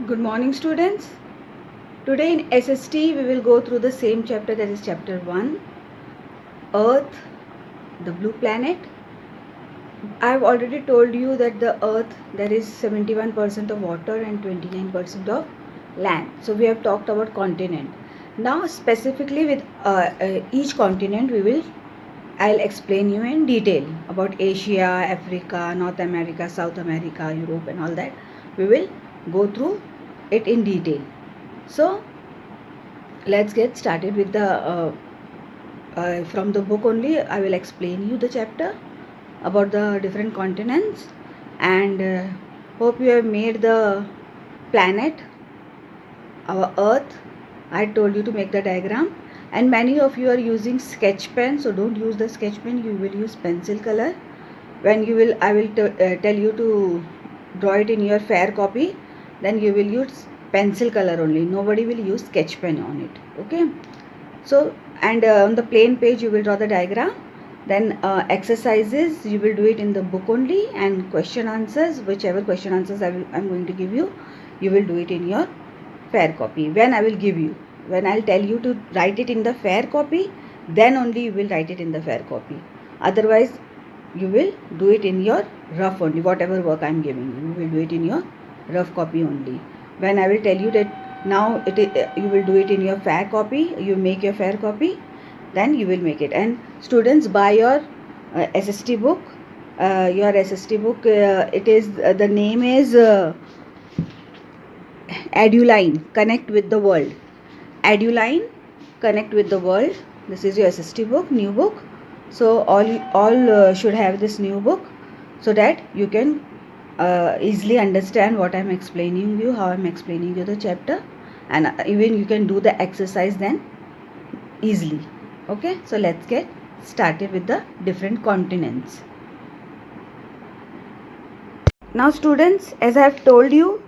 Good morning, students. Today in SST we will go through the same chapter, that is chapter 1, Earth, the blue planet. I have already told you that the Earth, there is 71% of water and 29% of land. So we have talked about continent. Now specifically with each continent I'll explain you in detail about Asia, Africa, North America, South America, Europe and all that. We will go through it in detail. So let's get started with the from the book only. I will explain you the chapter about the different continents, and hope you have made the planet, our Earth. I told you to make the diagram, and many of you are using sketch pen, so don't use the sketch pen, you will use pencil color. When you will, I will tell you to draw it in your fair copy, then you will use pencil color only. Nobody will use sketch pen on it. Okay, so and on the plain page you will draw the diagram. Then exercises you will do it in the book only, and question answers, whichever question answers I'm going to give you, you will do it in your fair copy. When I will give you, when I'll tell you to write it in the fair copy, then only you will write it in the fair copy. Otherwise you will do it in your rough only. Whatever work I'm giving you, you will do it in your rough copy only. When I will tell you that now you will do it in your fair copy, you make your fair copy, then you will make it. And students, buy your SST book. Your SST book, it is the name is Eduline, Connect with the World. Eduline, Connect with the World. This is your SST book, new book. So all should have this new book, so that you can easily understand what I'm explaining you, how I'm explaining you the chapter, and even you can do the exercise then easily. Okay, so let's get started with the different continents. Now students, as I have told you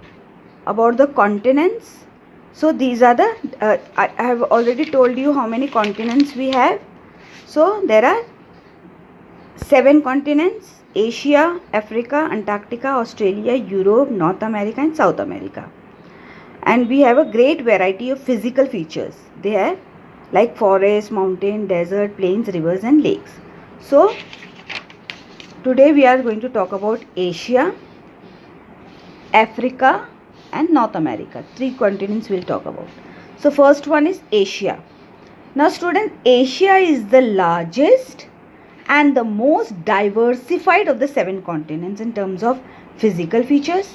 about the continents, so these are the I have already told you how many continents we have. So there are 7 continents: Asia, Africa, Antarctica, Australia, Europe, North America and South America. And we have a great variety of physical features. They are like forest, mountain, desert, plains, rivers and lakes. So today we are going to talk about Asia, Africa and North America. 3 continents we'll talk about. So first one is Asia. Now students, Asia is the largest and the most diversified of the 7 continents in terms of physical features,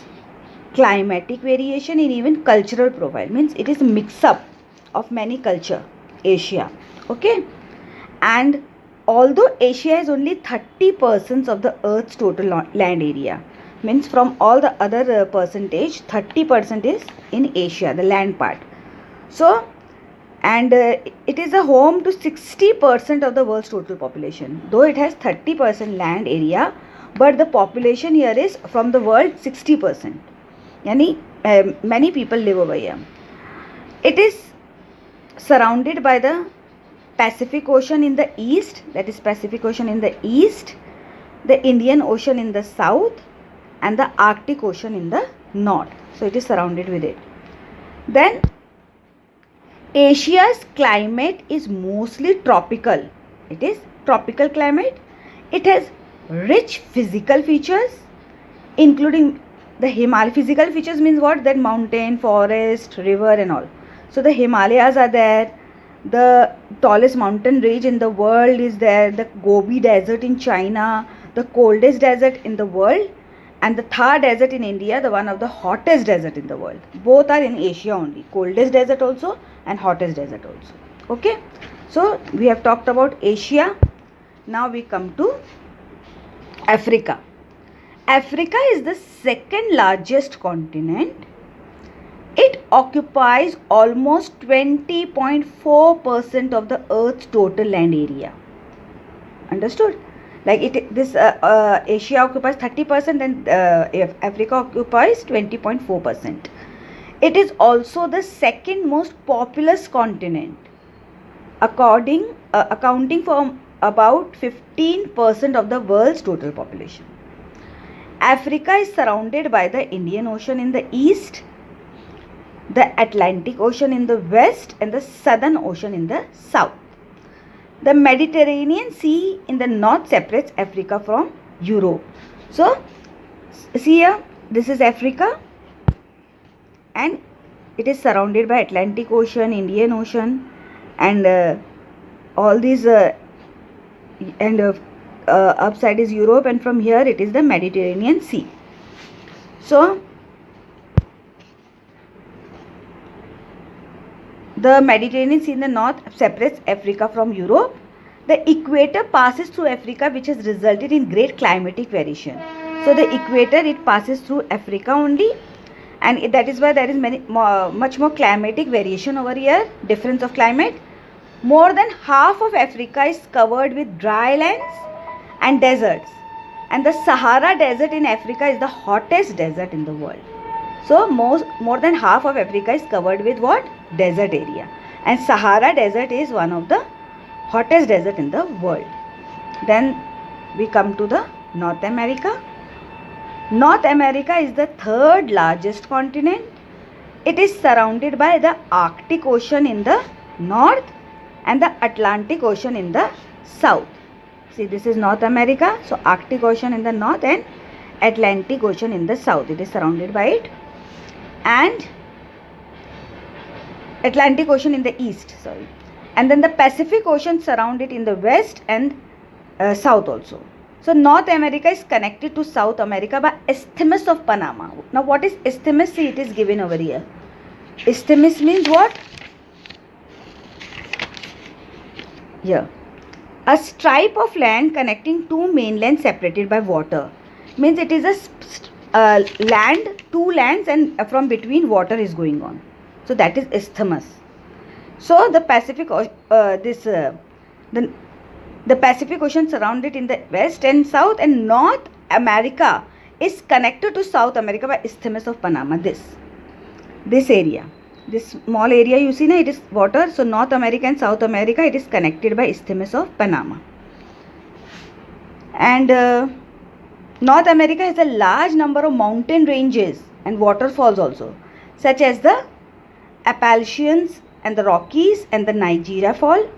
climatic variation and even cultural profile. Means it is a mix up of many culture, Asia. Okay, and although Asia is only 30% of the Earth's total land area, means from all the other percentage, 30% is in Asia, the land part. So and it is a home to 60% of the world's total population. Though it has 30% land area, but the population here is from the world 60%. Yani many people live over here. It is surrounded by the Pacific Ocean in the east, that is Pacific Ocean in the east, the Indian Ocean in the south and the Arctic Ocean in the north. So it is surrounded with it. Then Asia's climate is mostly tropical. It is tropical climate. It has rich physical features, including the Himalaya. Physical features means what? That mountain, forest, river and all. So the Himalayas are there. The tallest mountain range in the world is there. The Gobi Desert in China, the coldest desert in the world, and the Thar Desert in India, the one of the hottest desert in the world. Both are in Asia only. Coldest desert also and hottest desert also. Okay, so we have talked about Asia. Now we come to Africa. Africa is the second largest continent. It occupies almost 20.4% of the Earth's total land area. Understood? Like Asia occupies 30% and Africa occupies 20.4%. It is also the second most populous continent, accounting for about 15% of the world's total population. Africa is surrounded by the Indian Ocean in the east the Atlantic Ocean in the west, and the Southern Ocean in the south. The Mediterranean Sea in the north separates Africa from Europe. So, see here, this is Africa, and it is surrounded by Atlantic Ocean, Indian Ocean, and all these upside is Europe, and from here it is the Mediterranean Sea. So the Mediterranean Sea in the north separates Africa from Europe. The equator passes through Africa, which has resulted in great climatic variation. So the equator, it passes through Africa only, and that is why there is much more climatic variation over here, difference of climate. More than half of Africa is covered with dry lands and deserts, and the Sahara Desert in Africa is the hottest desert in the world. So more than half of Africa is covered with what? Desert area, and Sahara Desert is one of the hottest desert in the world. Then we come to the North America. North America is the third largest continent. It is surrounded by the Arctic Ocean in the north and the Atlantic Ocean in the south. See, this is North America. So Arctic Ocean in the north and Atlantic Ocean in the south. It is surrounded by it, and Atlantic Ocean in the east, sorry, and then the Pacific Ocean surround it in the west and south also. So North America is connected to South America by Isthmus of Panama. Now what is isthmus? See, it is given over here. Isthmus means what? Here, a stripe of land connecting two mainlands separated by water. Means it is a land, two lands, and from between water is going on. So that is isthmus. So the Pacific, the Pacific Ocean surrounded in the west and south, and North America is connected to South America by Isthmus of Panama. This area, this small area you see, it is water. So North America and South America, it is connected by Isthmus of Panama. And North America has a large number of mountain ranges and waterfalls also, such as the Appalachians and the Rockies and the Niagara Fall,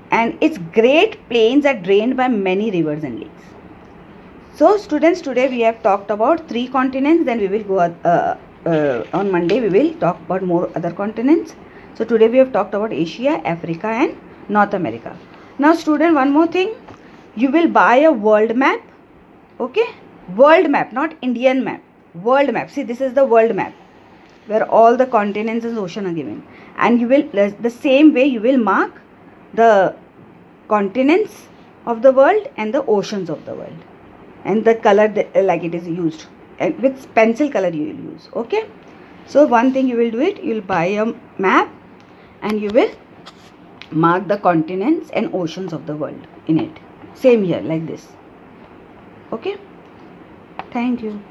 and its great plains are drained by many rivers and lakes. So students, today we have talked about 3 continents. Then we will go on Monday we will talk about more other continents. So today we have talked about Asia, Africa and North America. Now student, one more thing, you will buy a world map. Okay, world map, not Indian map, world map. See, this is the world map where all the continents and ocean are given, and you will, the same way you will mark the continents of the world and the oceans of the world, and the color like it is used, and with pencil color you will use. Okay, so one thing you will do it, you will buy a map and you will mark the continents and oceans of the world in it. Same here, like this. Okay, thank you.